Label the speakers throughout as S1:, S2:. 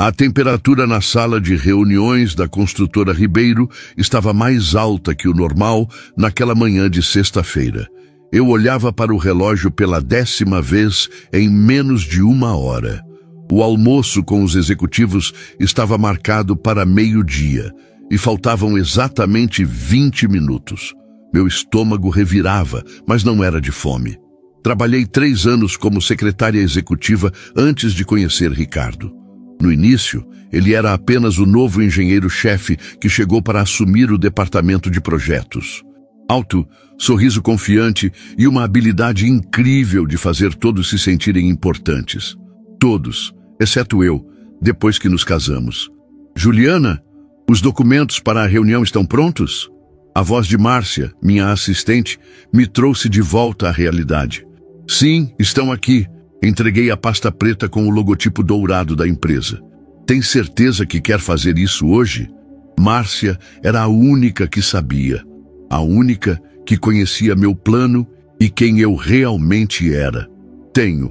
S1: A temperatura na sala de reuniões da construtora Ribeiro estava mais alta que o normal naquela manhã de sexta-feira. Eu olhava para o relógio pela 10ª vez em menos de 1 hora. O almoço com os executivos estava marcado para meio-dia e faltavam exatamente 20 minutos. Meu estômago revirava, mas não era de fome. Trabalhei 3 anos como secretária executiva antes de conhecer Ricardo. No início, ele era apenas o novo engenheiro-chefe que chegou para assumir o departamento de projetos. Alto, sorriso confiante e uma habilidade incrível de fazer todos se sentirem importantes. Todos, exceto eu, depois que nos casamos. Juliana, os documentos para a reunião estão prontos? A voz de Márcia, minha assistente, me trouxe de volta à realidade. Sim, estão aqui. Entreguei a pasta preta com o logotipo dourado da empresa. Tem certeza que quer fazer isso hoje? Márcia era a única que sabia. A única que conhecia meu plano e quem eu realmente era. Tenho.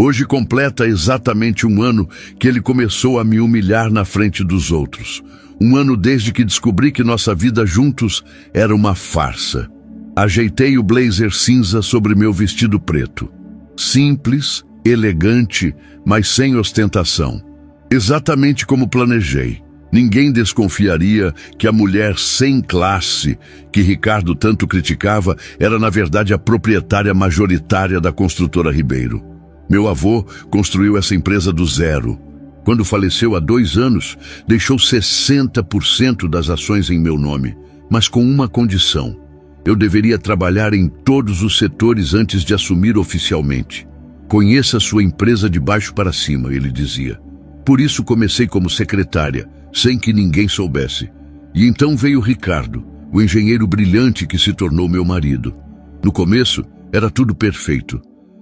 S1: Hoje completa exatamente 1 ano que ele começou a me humilhar na frente dos outros. 1 ano desde que descobri que nossa vida juntos era uma farsa. Ajeitei o blazer cinza sobre meu vestido preto. Simples, elegante, mas sem ostentação. Exatamente como planejei. Ninguém desconfiaria que a mulher sem classe, que Ricardo tanto criticava, era na verdade a proprietária majoritária da construtora Ribeiro. Meu avô construiu essa empresa do zero. Quando faleceu há 2 anos, deixou 60% das ações em meu nome, mas com uma condição. Eu deveria trabalhar em todos os setores antes de assumir oficialmente. Conheça sua empresa de baixo para cima, ele dizia. Por isso comecei como secretária, sem que ninguém soubesse. E então veio Ricardo, o engenheiro brilhante que se tornou meu marido. No começo, era tudo perfeito.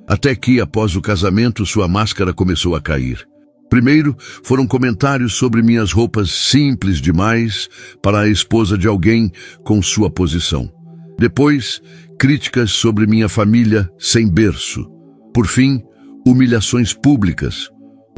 S1: Até que, após o casamento, sua máscara começou a cair. Primeiro, foram comentários sobre minhas roupas simples demais para a esposa de alguém com sua posição. Depois, críticas sobre minha família sem berço. Por fim, humilhações públicas.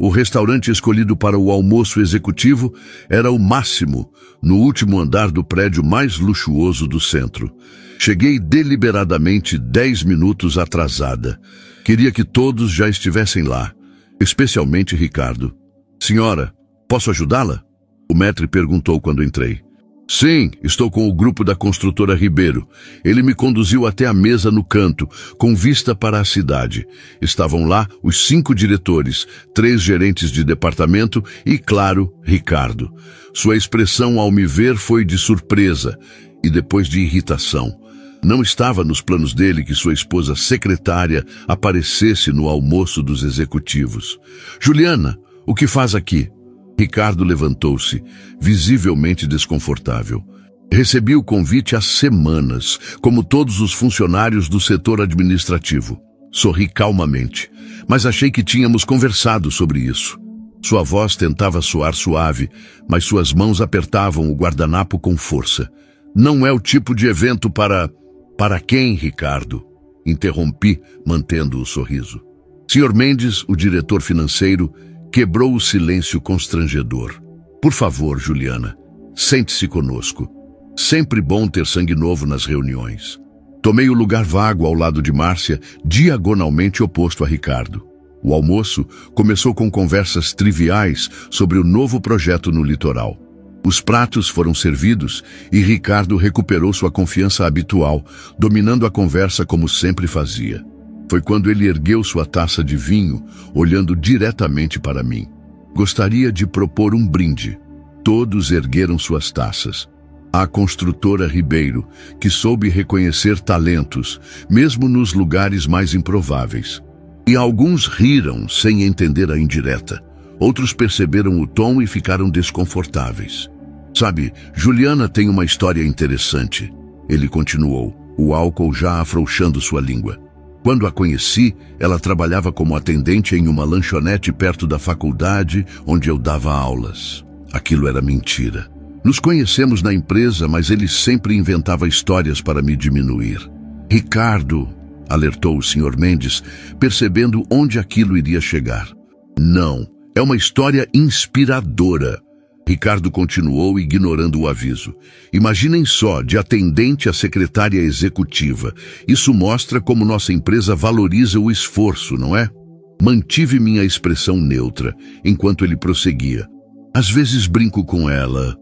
S1: O restaurante escolhido para o almoço executivo era o máximo, no último andar do prédio mais luxuoso do centro. Cheguei deliberadamente 10 minutos atrasada. Queria que todos já estivessem lá, especialmente Ricardo. Senhora, posso ajudá-la? O maître perguntou quando entrei. Sim, estou com o grupo da construtora Ribeiro. Ele me conduziu até a mesa no canto, com vista para a cidade. Estavam lá os 5 diretores, 3 gerentes de departamento e, claro, Ricardo. Sua expressão ao me ver foi de surpresa e depois de irritação. Não estava nos planos dele que sua esposa secretária aparecesse no almoço dos executivos. Juliana, o que faz aqui? Ricardo levantou-se, visivelmente desconfortável. Recebi o convite há semanas, como todos os funcionários do setor administrativo. Sorri calmamente, mas achei que tínhamos conversado sobre isso. Sua voz tentava soar suave, mas suas mãos apertavam o guardanapo com força. Não é o tipo de evento para... Para quem, Ricardo? Interrompi, mantendo o sorriso. Sr. Mendes, o diretor financeiro, quebrou o silêncio constrangedor. Por favor, Juliana, sente-se conosco. Sempre bom ter sangue novo nas reuniões. Tomei o lugar vago ao lado de Márcia, diagonalmente oposto a Ricardo. O almoço começou com conversas triviais sobre o novo projeto no litoral. Os pratos foram servidos e Ricardo recuperou sua confiança habitual, dominando a conversa como sempre fazia. Foi quando ele ergueu sua taça de vinho, olhando diretamente para mim. Gostaria de propor um brinde. Todos ergueram suas taças. A construtora Ribeiro, que soube reconhecer talentos, mesmo nos lugares mais improváveis. E alguns riram sem entender a indireta. Outros perceberam o tom e ficaram desconfortáveis. Sabe, Juliana tem uma história interessante. Ele continuou, o álcool já afrouxando sua língua. Quando a conheci, ela trabalhava como atendente em uma lanchonete perto da faculdade onde eu dava aulas. Aquilo era mentira. Nos conhecemos na empresa, mas ele sempre inventava histórias para me diminuir. Ricardo, alertou o Sr. Mendes, percebendo onde aquilo iria chegar. Não, É uma história inspiradora. Ricardo continuou, ignorando o aviso. Imaginem só, de atendente a secretária executiva. Isso mostra como nossa empresa valoriza o esforço, não é? Mantive minha expressão neutra, enquanto ele prosseguia. Às vezes brinco com ela.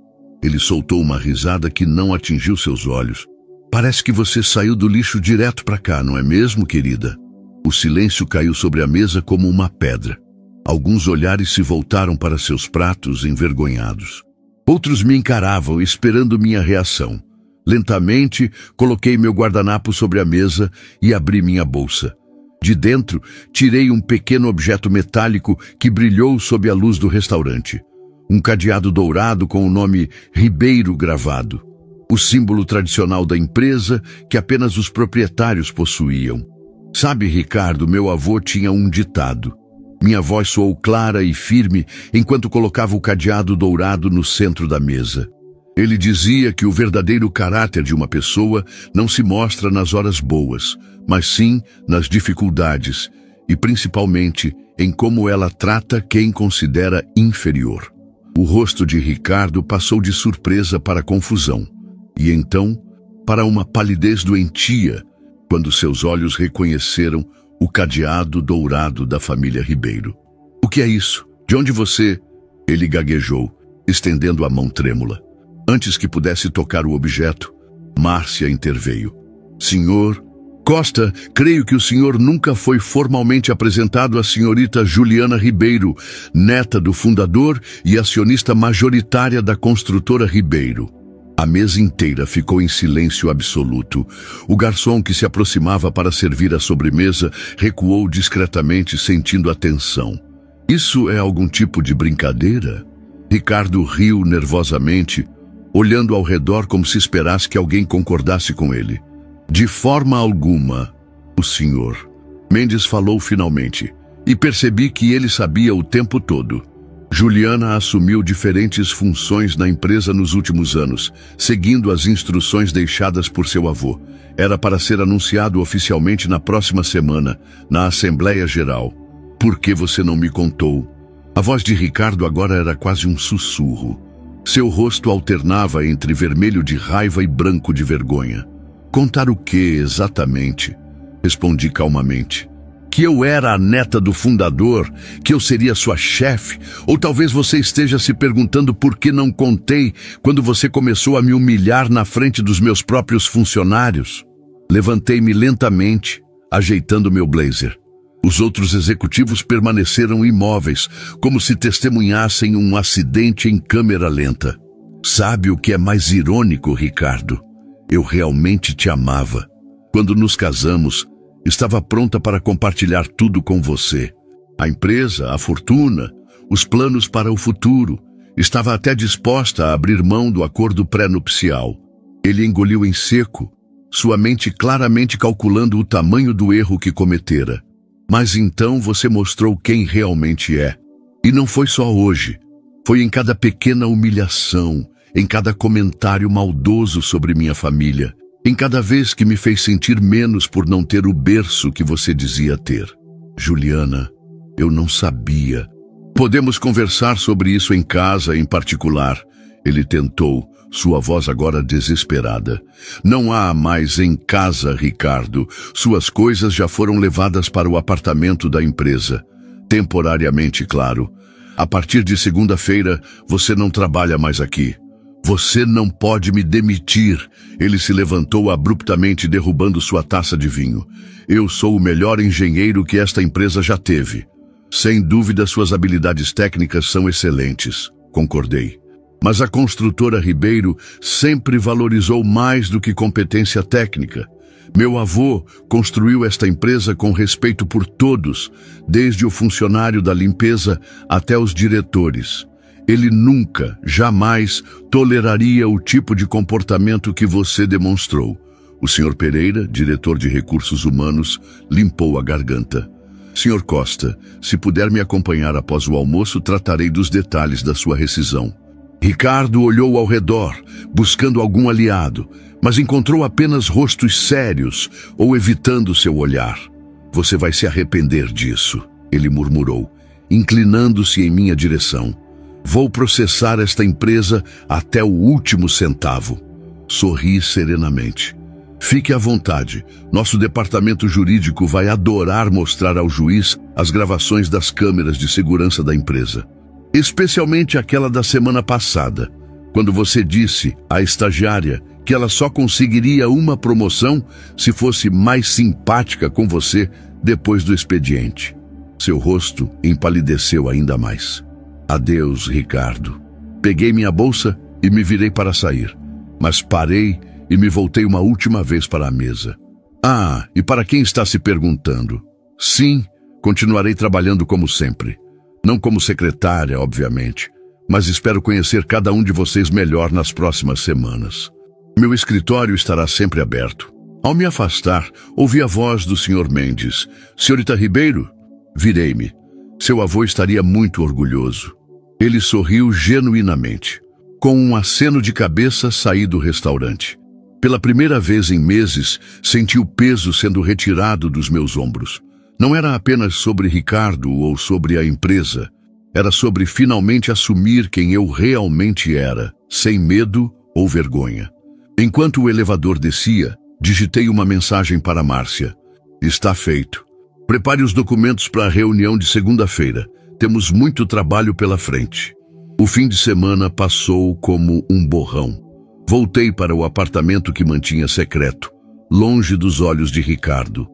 S1: Ele soltou uma risada que não atingiu seus olhos. Parece que você saiu do lixo direto para cá, não é mesmo, querida? O silêncio caiu sobre a mesa como uma pedra. Alguns olhares se voltaram para seus pratos, envergonhados. Outros me encaravam, esperando minha reação. Lentamente, coloquei meu guardanapo sobre a mesa e abri minha bolsa. De dentro, tirei um pequeno objeto metálico que brilhou sob a luz do restaurante. Um cadeado dourado com o nome Ribeiro gravado. O símbolo tradicional da empresa que apenas os proprietários possuíam. Sabe, Ricardo, meu avô tinha um ditado. Minha voz soou clara e firme enquanto colocava o cadeado dourado no centro da mesa. Ele dizia que o verdadeiro caráter de uma pessoa não se mostra nas horas boas, mas sim nas dificuldades e principalmente em como ela trata quem considera inferior. O rosto de Ricardo passou de surpresa para confusão e então para uma palidez doentia quando seus olhos reconheceram o cadeado dourado da família Ribeiro. O que é isso? De onde você... Ele gaguejou, estendendo a mão trêmula. Antes que pudesse tocar o objeto, Márcia interveio. Senhor Costa, creio que o senhor nunca foi formalmente apresentado à senhorita Juliana Ribeiro, neta do fundador e acionista majoritária da construtora Ribeiro. A mesa inteira ficou em silêncio absoluto. O garçom que se aproximava para servir a sobremesa recuou discretamente, sentindo a tensão. Isso é algum tipo de brincadeira? Ricardo riu nervosamente, olhando ao redor como se esperasse que alguém concordasse com ele. De forma alguma, o senhor. Mendes falou finalmente, e percebi que ele sabia o tempo todo. Juliana assumiu diferentes funções na empresa nos últimos anos, seguindo as instruções deixadas por seu avô. Era para ser anunciado oficialmente na próxima semana, na Assembleia Geral. Por que você não me contou? A voz de Ricardo agora era quase um sussurro. Seu rosto alternava entre vermelho de raiva e branco de vergonha. Contar o que exatamente? Respondi calmamente. Que eu era a neta do fundador, que eu seria sua chefe, ou talvez você esteja se perguntando por que não contei quando você começou a me humilhar na frente dos meus próprios funcionários. Levantei-me lentamente, ajeitando meu blazer. Os outros executivos permaneceram imóveis, como se testemunhassem um acidente em câmera lenta. Sabe o que é mais irônico, Ricardo? Eu realmente te amava. Quando nos casamos, estava pronta para compartilhar tudo com você. A empresa, a fortuna, os planos para o futuro. Estava até disposta a abrir mão do acordo pré-nupcial. Ele engoliu em seco, sua mente claramente calculando o tamanho do erro que cometera. Mas então você mostrou quem realmente é. E não foi só hoje. Foi em cada pequena humilhação, em cada comentário maldoso sobre minha família, em cada vez que me fez sentir menos por não ter o berço que você dizia ter. Juliana, eu não sabia. Podemos conversar sobre isso em casa em particular. Ele tentou, sua voz agora desesperada. Não há mais em casa, Ricardo. Suas coisas já foram levadas para o apartamento da empresa. Temporariamente, claro. A partir de segunda-feira, você não trabalha mais aqui. Você não pode me demitir. Ele se levantou abruptamente, derrubando sua taça de vinho. Eu sou o melhor engenheiro que esta empresa já teve. Sem dúvida, suas habilidades técnicas são excelentes, concordei. Mas a construtora Ribeiro sempre valorizou mais do que competência técnica. Meu avô construiu esta empresa com respeito por todos, desde o funcionário da limpeza até os diretores. Ele nunca, jamais, toleraria o tipo de comportamento que você demonstrou. O Sr. Pereira, diretor de recursos humanos, limpou a garganta. Sr. Costa, se puder me acompanhar após o almoço, tratarei dos detalhes da sua rescisão. Ricardo olhou ao redor, buscando algum aliado, mas encontrou apenas rostos sérios ou evitando seu olhar. Você vai se arrepender disso, ele murmurou. inclinando-se em minha direção. Vou processar esta empresa até o último centavo. Sorri serenamente. Fique à vontade. Nosso departamento jurídico vai adorar mostrar ao juiz as gravações das câmeras de segurança da empresa. Especialmente aquela da semana passada, quando você disse à estagiária que ela só conseguiria uma promoção se fosse mais simpática com você depois do expediente. Seu rosto empalideceu ainda mais. Adeus, Ricardo. Peguei minha bolsa e me virei para sair, mas parei e me voltei uma última vez para a mesa. Ah, e para quem está se perguntando? Sim, continuarei trabalhando como sempre. Não como secretária, obviamente, mas espero conhecer cada um de vocês melhor nas próximas semanas. Meu escritório estará sempre aberto. Ao me afastar, ouvi a voz do Sr. Mendes. Senhorita Ribeiro? Virei-me. Seu avô estaria muito orgulhoso. Ele sorriu genuinamente. Com um aceno de cabeça, saí do restaurante. Pela primeira vez em meses, senti o peso sendo retirado dos meus ombros. Não era apenas sobre Ricardo ou sobre a empresa. Era sobre finalmente assumir quem eu realmente era, sem medo ou vergonha. Enquanto o elevador descia, digitei uma mensagem para Márcia. Está feito. Prepare os documentos para a reunião de segunda-feira. Temos muito trabalho pela frente. O fim de semana passou como um borrão. Voltei para o apartamento que mantinha secreto, longe dos olhos de Ricardo.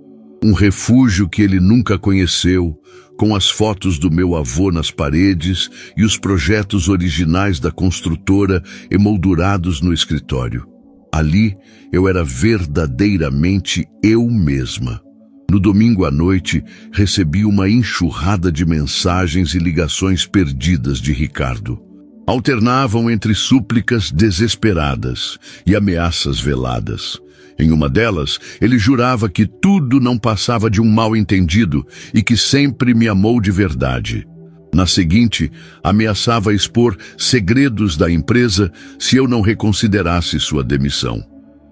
S1: Um refúgio que ele nunca conheceu, com as fotos do meu avô nas paredes e os projetos originais da construtora emoldurados no escritório. Ali, eu era verdadeiramente eu mesma. No domingo à noite, recebi uma enxurrada de mensagens e ligações perdidas de Ricardo. Alternavam entre súplicas desesperadas e ameaças veladas. Em uma delas, ele jurava que tudo não passava de um mal-entendido e que sempre me amou de verdade. Na seguinte, ameaçava expor segredos da empresa se eu não reconsiderasse sua demissão.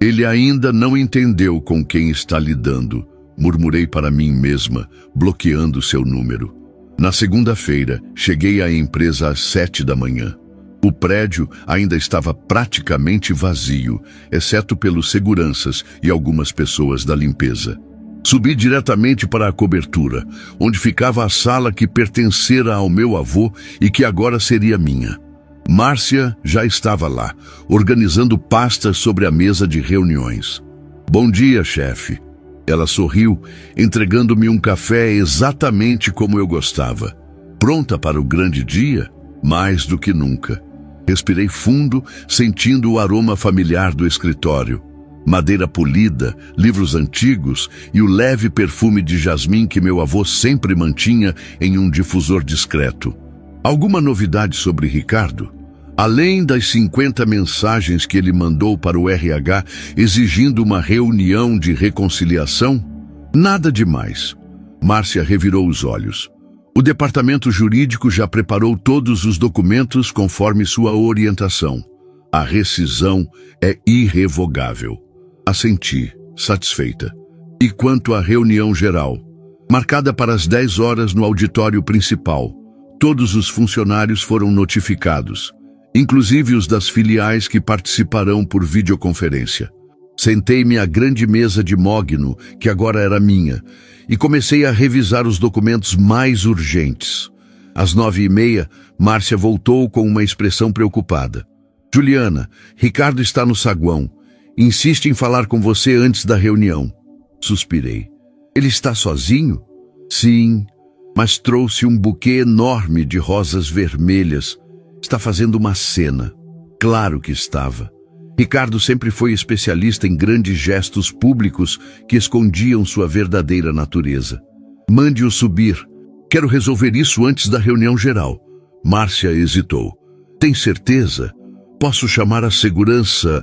S1: Ele ainda não entendeu com quem está lidando, murmurei para mim mesma, bloqueando seu número. Na segunda-feira, cheguei à empresa às 7 da manhã. O prédio ainda estava praticamente vazio, exceto pelos seguranças e algumas pessoas da limpeza. Subi diretamente para a cobertura, onde ficava a sala que pertencera ao meu avô e que agora seria minha. Márcia já estava lá, organizando pastas sobre a mesa de reuniões. Bom dia, chefe. Ela sorriu, entregando-me um café exatamente como eu gostava. Pronta para o grande dia? Mais do que nunca. Respirei fundo, sentindo o aroma familiar do escritório. Madeira polida, livros antigos e o leve perfume de jasmim que meu avô sempre mantinha em um difusor discreto. Alguma novidade sobre Ricardo? Além das 50 mensagens que ele mandou para o RH exigindo uma reunião de reconciliação? Nada demais. Márcia revirou os olhos. O departamento jurídico já preparou todos os documentos conforme sua orientação. A rescisão é irrevogável. Assenti, satisfeita. E quanto à reunião geral? Marcada para as 10 horas no auditório principal. Todos os funcionários foram notificados, inclusive os das filiais que participarão por videoconferência. Sentei-me à grande mesa de mogno, que agora era minha, e comecei a revisar os documentos mais urgentes. Às 9h30, Márcia voltou com uma expressão preocupada. Juliana, Ricardo está no saguão. Insiste em falar com você antes da reunião. Suspirei. Ele está sozinho? Sim, mas trouxe um buquê enorme de rosas vermelhas. Está fazendo uma cena. Claro que estava. Ricardo sempre foi especialista em grandes gestos públicos que escondiam sua verdadeira natureza. Mande-o subir. Quero resolver isso antes da reunião geral. Márcia hesitou. Tem certeza? Posso chamar a segurança?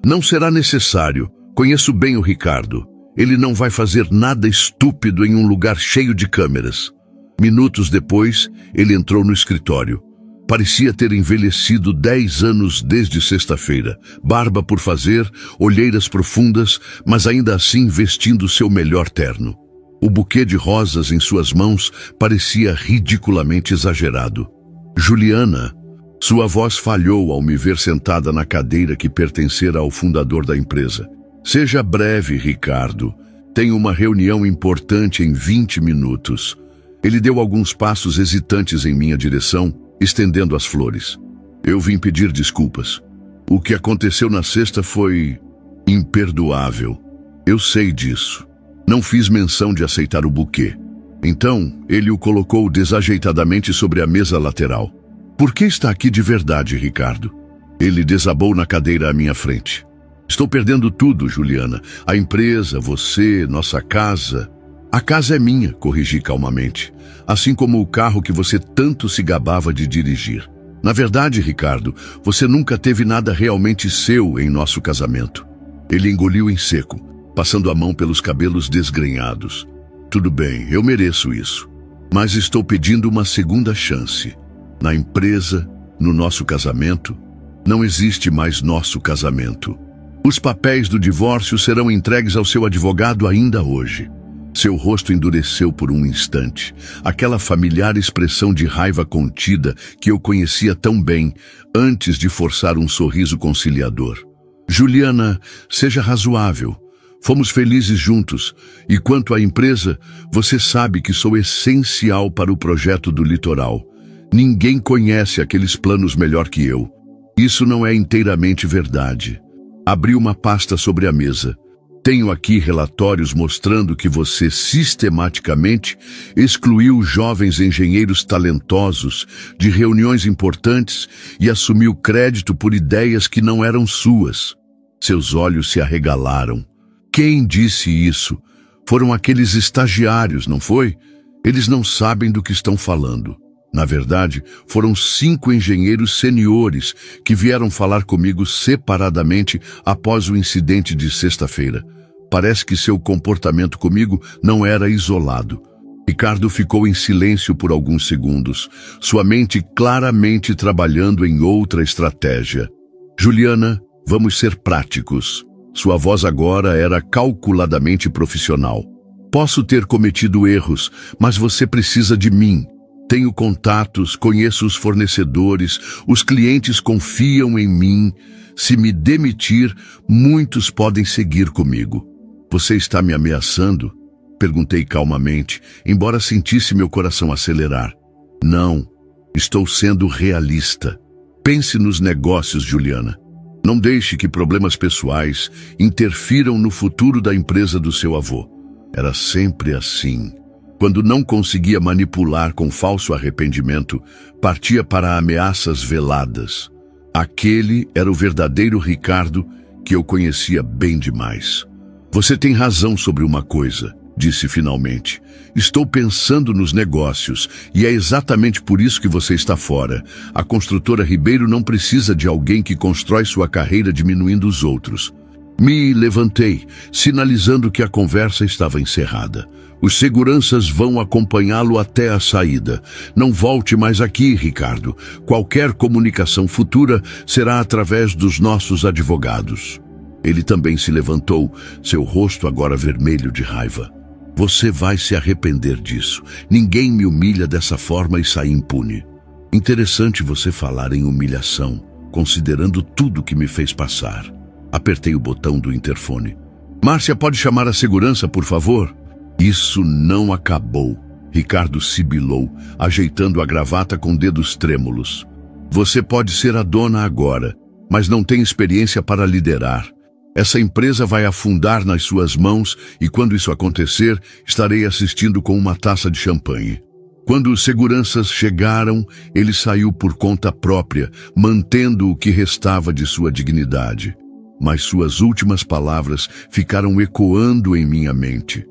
S1: Não será necessário. Conheço bem o Ricardo. Ele não vai fazer nada estúpido em um lugar cheio de câmeras. Minutos depois, ele entrou no escritório. Parecia ter envelhecido 10 anos desde sexta-feira. Barba por fazer, olheiras profundas, mas ainda assim vestindo seu melhor terno. O buquê de rosas em suas mãos parecia ridiculamente exagerado. Juliana, sua voz falhou ao me ver sentada na cadeira que pertencera ao fundador da empresa. Seja breve, Ricardo. Tenho uma reunião importante em 20 minutos. Ele deu alguns passos hesitantes em minha direção, estendendo as flores. Eu vim pedir desculpas. O que aconteceu na sexta foi imperdoável. Eu sei disso. Não fiz menção de aceitar o buquê. Então, ele o colocou desajeitadamente sobre a mesa lateral. Por que está aqui de verdade, Ricardo? Ele desabou na cadeira à minha frente. Estou perdendo tudo, Juliana. A empresa, você, nossa casa. A casa é minha, corrigi calmamente. Assim como o carro que você tanto se gabava de dirigir. Na verdade, Ricardo, você nunca teve nada realmente seu em nosso casamento. Ele engoliu em seco, passando a mão pelos cabelos desgrenhados. Tudo bem, eu mereço isso. Mas estou pedindo uma segunda chance. Na empresa, no nosso casamento, não existe mais nosso casamento. Os papéis do divórcio serão entregues ao seu advogado ainda hoje. Seu rosto endureceu por um instante. Aquela familiar expressão de raiva contida que eu conhecia tão bem antes de forçar um sorriso conciliador. Juliana, seja razoável. Fomos felizes juntos. E quanto à empresa, você sabe que sou essencial para o projeto do litoral. Ninguém conhece aqueles planos melhor que eu. Isso não é inteiramente verdade. Abri uma pasta sobre a mesa. Tenho aqui relatórios mostrando que você sistematicamente excluiu jovens engenheiros talentosos de reuniões importantes e assumiu crédito por ideias que não eram suas. Seus olhos se arregalaram. Quem disse isso? Foram aqueles estagiários, não foi? Eles não sabem do que estão falando. Na verdade, foram 5 engenheiros seniores que vieram falar comigo separadamente após o incidente de sexta-feira. Parece que seu comportamento comigo não era isolado. Ricardo ficou em silêncio por alguns segundos, sua mente claramente trabalhando em outra estratégia. Juliana, vamos ser práticos. Sua voz agora era calculadamente profissional. Posso ter cometido erros, mas você precisa de mim. Tenho contatos, conheço os fornecedores, os clientes confiam em mim. Se me demitir, muitos podem seguir comigo. Você está me ameaçando? Perguntei calmamente, embora sentisse meu coração acelerar. Não, estou sendo realista. Pense nos negócios, Juliana. Não deixe que problemas pessoais interfiram no futuro da empresa do seu avô. Era sempre assim. Quando não conseguia manipular com falso arrependimento, partia para ameaças veladas. Aquele era o verdadeiro Ricardo que eu conhecia bem demais. Você tem razão sobre uma coisa, disse finalmente. Estou pensando nos negócios e é exatamente por isso que você está fora. A construtora Ribeiro não precisa de alguém que constrói sua carreira diminuindo os outros. Me levantei, sinalizando que a conversa estava encerrada. Os seguranças vão acompanhá-lo até a saída. Não volte mais aqui, Ricardo. Qualquer comunicação futura será através dos nossos advogados. Ele também se levantou, seu rosto agora vermelho de raiva. Você vai se arrepender disso. Ninguém me humilha dessa forma e sai impune. Interessante você falar em humilhação, considerando tudo que me fez passar. Apertei o botão do interfone. Márcia, pode chamar a segurança, por favor? Isso não acabou. Ricardo sibilou, ajeitando a gravata com dedos trêmulos. Você pode ser a dona agora, mas não tem experiência para liderar. Essa empresa vai afundar nas suas mãos e quando isso acontecer, estarei assistindo com uma taça de champanhe. Quando os seguranças chegaram, ele saiu por conta própria, mantendo o que restava de sua dignidade. Mas suas últimas palavras ficaram ecoando em minha mente.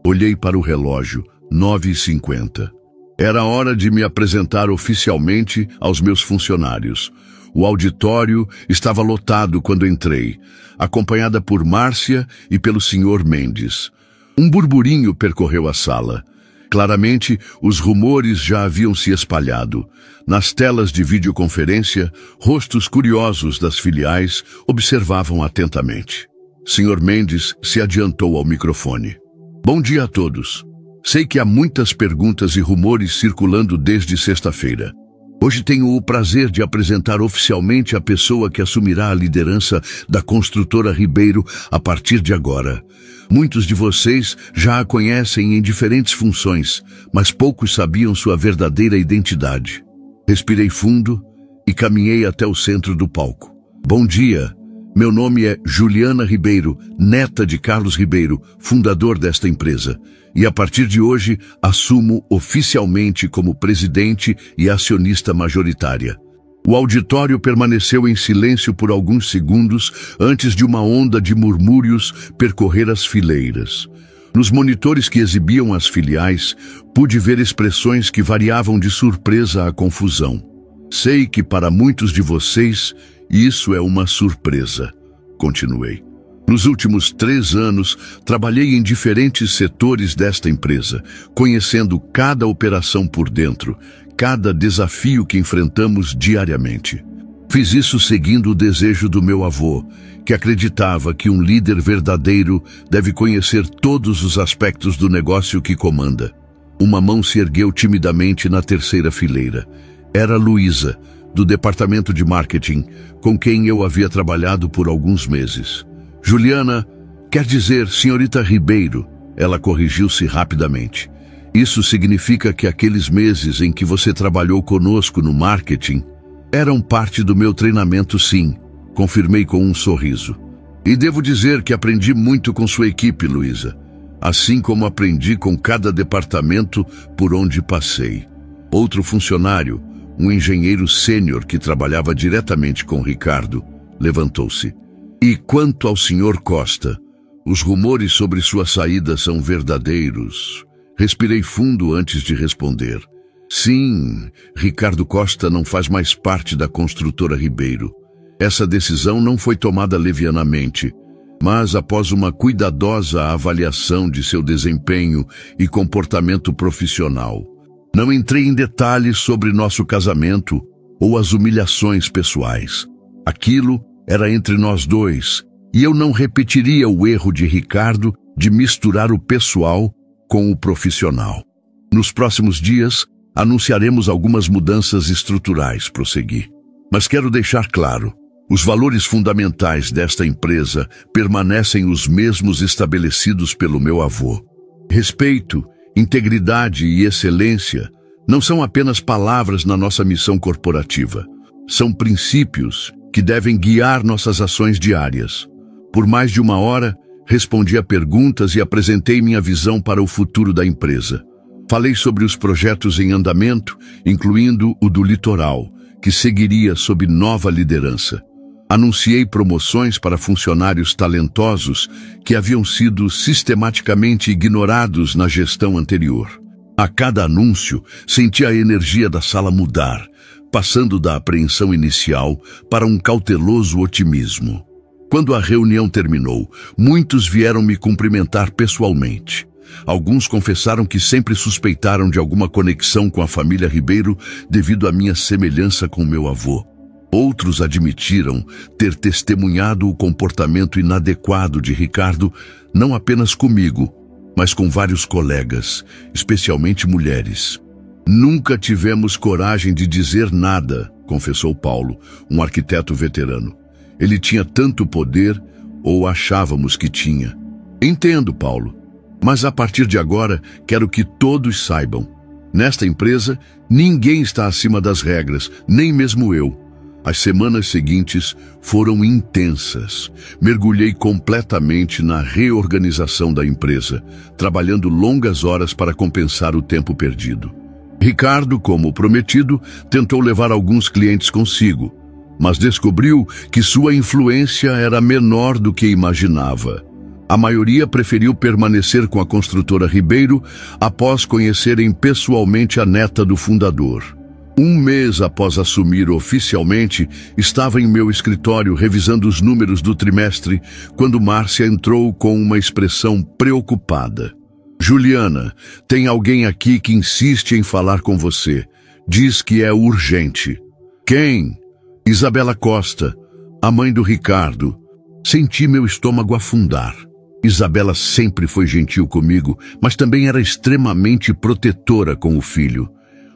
S1: Olhei para o relógio, 9h50. Era hora de me apresentar oficialmente aos meus funcionários. O auditório estava lotado quando entrei, acompanhada por Márcia e pelo Sr. Mendes. Um burburinho percorreu a sala. Claramente, os rumores já haviam se espalhado. Nas telas de videoconferência, rostos curiosos das filiais observavam atentamente. Sr. Mendes se adiantou ao microfone. Bom dia a todos. Sei que há muitas perguntas e rumores circulando desde sexta-feira. Hoje tenho o prazer de apresentar oficialmente a pessoa que assumirá a liderança da construtora Ribeiro a partir de agora. Muitos de vocês já a conhecem em diferentes funções, mas poucos sabiam sua verdadeira identidade. Respirei fundo e caminhei até o centro do palco. Bom dia, meu nome é Juliana Ribeiro, neta de Carlos Ribeiro, fundador desta empresa. E a partir de hoje, assumo oficialmente como presidente e acionista majoritária. O auditório permaneceu em silêncio por alguns segundos antes de uma onda de murmúrios percorrer as fileiras. Nos monitores que exibiam as filiais, pude ver expressões que variavam de surpresa a confusão. Sei que para muitos de vocês, isso é uma surpresa. Continuei. Nos últimos 3 anos, trabalhei em diferentes setores desta empresa, conhecendo cada operação por dentro, cada desafio que enfrentamos diariamente. Fiz isso seguindo o desejo do meu avô, que acreditava que um líder verdadeiro deve conhecer todos os aspectos do negócio que comanda. Uma mão se ergueu timidamente na terceira fileira. Era Luísa, do departamento de marketing, com quem eu havia trabalhado por alguns meses. Juliana, quer dizer senhorita Ribeiro, ela corrigiu-se rapidamente. Isso significa que aqueles meses em que você trabalhou conosco no marketing eram parte do meu treinamento, sim, confirmei com um sorriso. E devo dizer que aprendi muito com sua equipe, Luísa, assim como aprendi com cada departamento por onde passei. Outro funcionário, um engenheiro sênior que trabalhava diretamente com Ricardo, levantou-se. E quanto ao Sr. Costa, os rumores sobre sua saída são verdadeiros. Respirei fundo antes de responder. Sim, Ricardo Costa não faz mais parte da construtora Ribeiro. Essa decisão não foi tomada levianamente, mas após uma cuidadosa avaliação de seu desempenho e comportamento profissional. Não entrei em detalhes sobre nosso casamento ou as humilhações pessoais. Aquilo era entre nós dois, e eu não repetiria o erro de Ricardo de misturar o pessoal com o profissional. Nos próximos dias, anunciaremos algumas mudanças estruturais, prossegui. Mas quero deixar claro, os valores fundamentais desta empresa permanecem os mesmos estabelecidos pelo meu avô. Respeito, integridade e excelência não são apenas palavras na nossa missão corporativa. São princípios que devem guiar nossas ações diárias. Por mais de 1 hora, respondi a perguntas e apresentei minha visão para o futuro da empresa. Falei sobre os projetos em andamento, incluindo o do litoral, que seguiria sob nova liderança. Anunciei promoções para funcionários talentosos que haviam sido sistematicamente ignorados na gestão anterior. A cada anúncio, senti a energia da sala mudar, passando da apreensão inicial para um cauteloso otimismo. Quando a reunião terminou, muitos vieram me cumprimentar pessoalmente. Alguns confessaram que sempre suspeitaram de alguma conexão com a família Ribeiro devido à minha semelhança com meu avô. Outros admitiram ter testemunhado o comportamento inadequado de Ricardo, não apenas comigo, mas com vários colegas, especialmente mulheres. Nunca tivemos coragem de dizer nada, confessou Paulo, um arquiteto veterano. Ele tinha tanto poder, ou achávamos que tinha. Entendo, Paulo, mas a partir de agora quero que todos saibam. Nesta empresa, ninguém está acima das regras, nem mesmo eu. As semanas seguintes foram intensas. Mergulhei completamente na reorganização da empresa, trabalhando longas horas para compensar o tempo perdido. Ricardo, como prometido, tentou levar alguns clientes consigo, mas descobriu que sua influência era menor do que imaginava. A maioria preferiu permanecer com a construtora Ribeiro após conhecerem pessoalmente a neta do fundador. 1 mês após assumir oficialmente, estava em meu escritório revisando os números do trimestre, quando Márcia entrou com uma expressão preocupada. Juliana, tem alguém aqui que insiste em falar com você. Diz que é urgente. Quem? Isabela Costa, a mãe do Ricardo. Senti meu estômago afundar. Isabela sempre foi gentil comigo, mas também era extremamente protetora com o filho.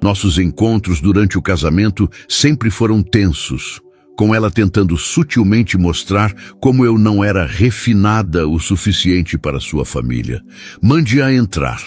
S1: Nossos encontros durante o casamento sempre foram tensos, com ela tentando sutilmente mostrar como eu não era refinada o suficiente para sua família. Mande-a entrar.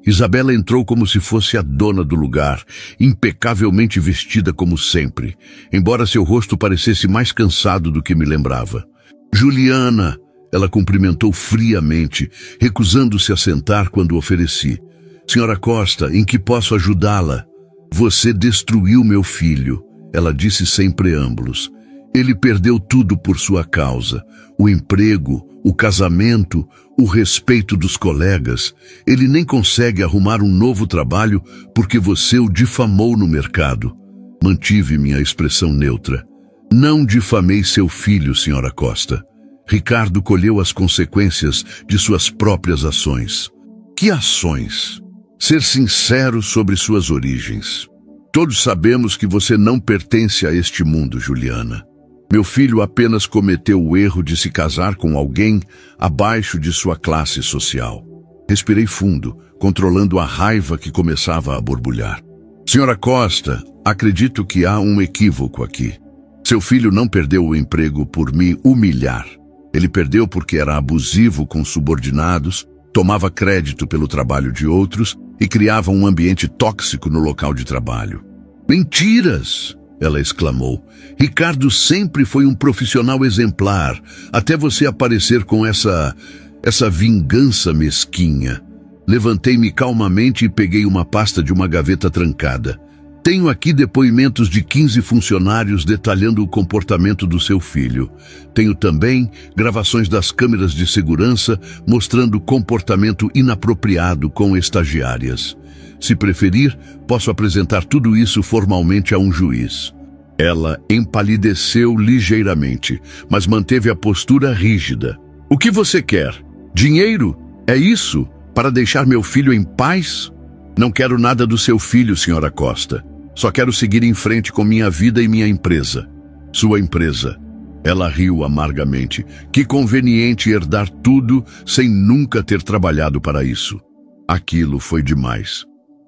S1: Isabela entrou como se fosse a dona do lugar, impecavelmente vestida como sempre, embora seu rosto parecesse mais cansado do que me lembrava. Juliana, ela cumprimentou friamente, recusando-se a sentar quando ofereci. Senhora Costa, em que posso ajudá-la? Você destruiu meu filho, ela disse sem preâmbulos. Ele perdeu tudo por sua causa. O emprego, o casamento, o respeito dos colegas. Ele nem consegue arrumar um novo trabalho porque você o difamou no mercado. Mantive minha expressão neutra. Não difamei seu filho, senhora Costa. Ricardo colheu as consequências de suas próprias ações. Que ações? Ser sincero sobre suas origens. Todos sabemos que você não pertence a este mundo, Juliana. Meu filho apenas cometeu o erro de se casar com alguém abaixo de sua classe social. Respirei fundo, controlando a raiva que começava a borbulhar. Senhora Costa, acredito que há um equívoco aqui. Seu filho não perdeu o emprego por me humilhar. Ele perdeu porque era abusivo com subordinados, tomava crédito pelo trabalho de outros e criava um ambiente tóxico no local de trabalho. Mentiras! Ela exclamou. Ricardo sempre foi um profissional exemplar, até você aparecer com essa vingança mesquinha. Levantei-me calmamente e peguei uma pasta de uma gaveta trancada. Tenho aqui depoimentos de 15 funcionários detalhando o comportamento do seu filho. Tenho também gravações das câmeras de segurança mostrando comportamento inapropriado com estagiárias. Se preferir, posso apresentar tudo isso formalmente a um juiz. Ela empalideceu ligeiramente, mas manteve a postura rígida. O que você quer? Dinheiro? É isso? Para deixar meu filho em paz? Não quero nada do seu filho, senhora Costa. Só quero seguir em frente com minha vida e minha empresa. Sua empresa. Ela riu amargamente. Que conveniente herdar tudo sem nunca ter trabalhado para isso. Aquilo foi demais.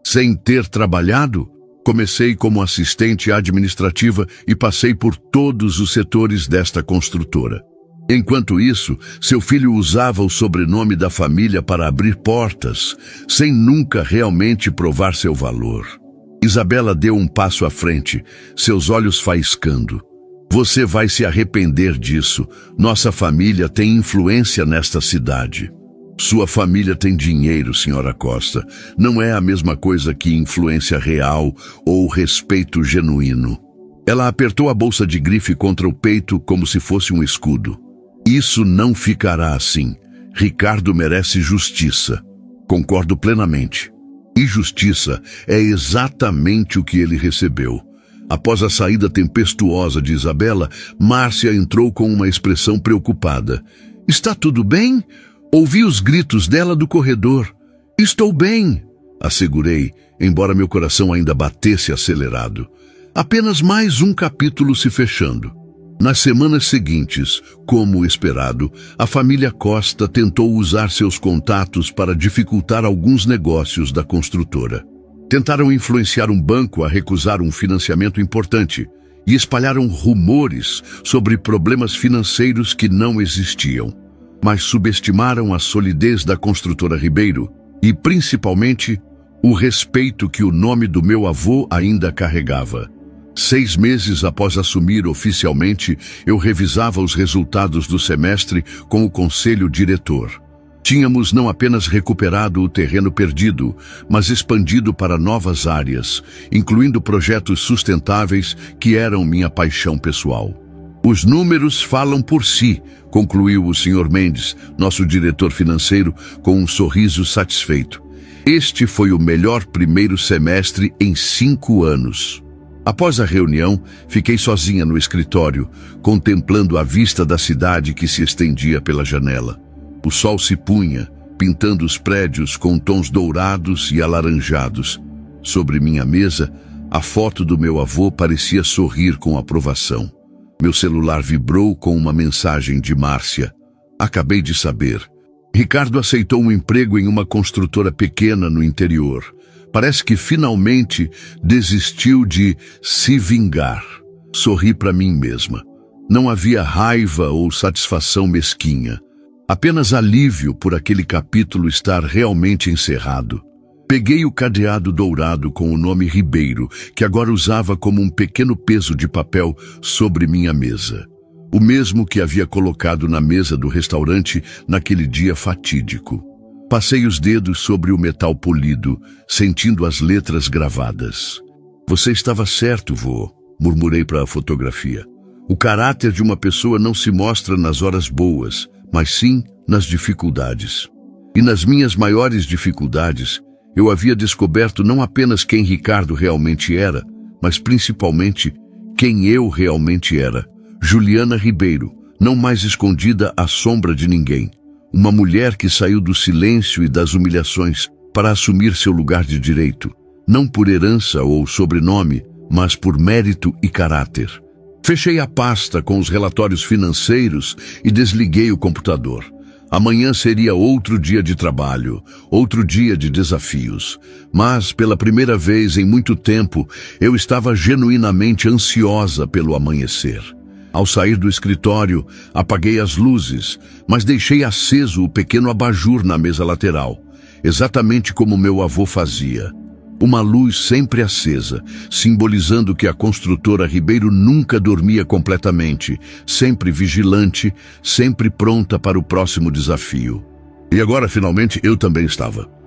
S1: Sem ter trabalhado, comecei como assistente administrativa e passei por todos os setores desta construtora. Enquanto isso, seu filho usava o sobrenome da família para abrir portas, sem nunca realmente provar seu valor. Isabela deu um passo à frente, seus olhos faiscando. Você vai se arrepender disso. Nossa família tem influência nesta cidade. Sua família tem dinheiro, senhora Costa. Não é a mesma coisa que influência real ou respeito genuíno. Ela apertou a bolsa de grife contra o peito como se fosse um escudo. Isso não ficará assim. Ricardo merece justiça. Concordo plenamente. E justiça é exatamente o que ele recebeu. Após a saída tempestuosa de Isabela, Márcia entrou com uma expressão preocupada. Está tudo bem? Ouvi os gritos dela do corredor. Estou bem, assegurei, embora meu coração ainda batesse acelerado. Apenas mais um capítulo se fechando. Nas semanas seguintes, como esperado, a família Costa tentou usar seus contatos para dificultar alguns negócios da construtora. Tentaram influenciar um banco a recusar um financiamento importante e espalharam rumores sobre problemas financeiros que não existiam. Mas subestimaram a solidez da construtora Ribeiro e, principalmente, o respeito que o nome do meu avô ainda carregava. 6 meses após assumir oficialmente, eu revisava os resultados do semestre com o conselho diretor. Tínhamos não apenas recuperado o terreno perdido, mas expandido para novas áreas, incluindo projetos sustentáveis que eram minha paixão pessoal. Os números falam por si, concluiu o Sr. Mendes, nosso diretor financeiro, com um sorriso satisfeito. Este foi o melhor primeiro semestre em 5 anos. Após a reunião, fiquei sozinha no escritório, contemplando a vista da cidade que se estendia pela janela. O sol se punha, pintando os prédios com tons dourados e alaranjados. Sobre minha mesa, a foto do meu avô parecia sorrir com aprovação. Meu celular vibrou com uma mensagem de Márcia. Acabei de saber. Ricardo aceitou um emprego em uma construtora pequena no interior. Parece que finalmente desistiu de se vingar. Sorri para mim mesma. Não havia raiva ou satisfação mesquinha. Apenas alívio por aquele capítulo estar realmente encerrado. Peguei o cadeado dourado com o nome Ribeiro, que agora usava como um pequeno peso de papel sobre minha mesa. O mesmo que havia colocado na mesa do restaurante naquele dia fatídico. Passei os dedos sobre o metal polido, sentindo as letras gravadas. Você estava certo, vô, murmurei para a fotografia. O caráter de uma pessoa não se mostra nas horas boas, mas sim nas dificuldades. E nas minhas maiores dificuldades, eu havia descoberto não apenas quem Ricardo realmente era, mas principalmente quem eu realmente era. Juliana Ribeiro, não mais escondida à sombra de ninguém. Uma mulher que saiu do silêncio e das humilhações para assumir seu lugar de direito, não por herança ou sobrenome, mas por mérito e caráter. Fechei a pasta com os relatórios financeiros e desliguei o computador. Amanhã seria outro dia de trabalho, outro dia de desafios. Mas, pela primeira vez em muito tempo, eu estava genuinamente ansiosa pelo amanhecer. Ao sair do escritório, apaguei as luzes, mas deixei aceso o pequeno abajur na mesa lateral, exatamente como meu avô fazia. Uma luz sempre acesa, simbolizando que a construtora Ribeiro nunca dormia completamente, sempre vigilante, sempre pronta para o próximo desafio. E agora, finalmente, eu também estava.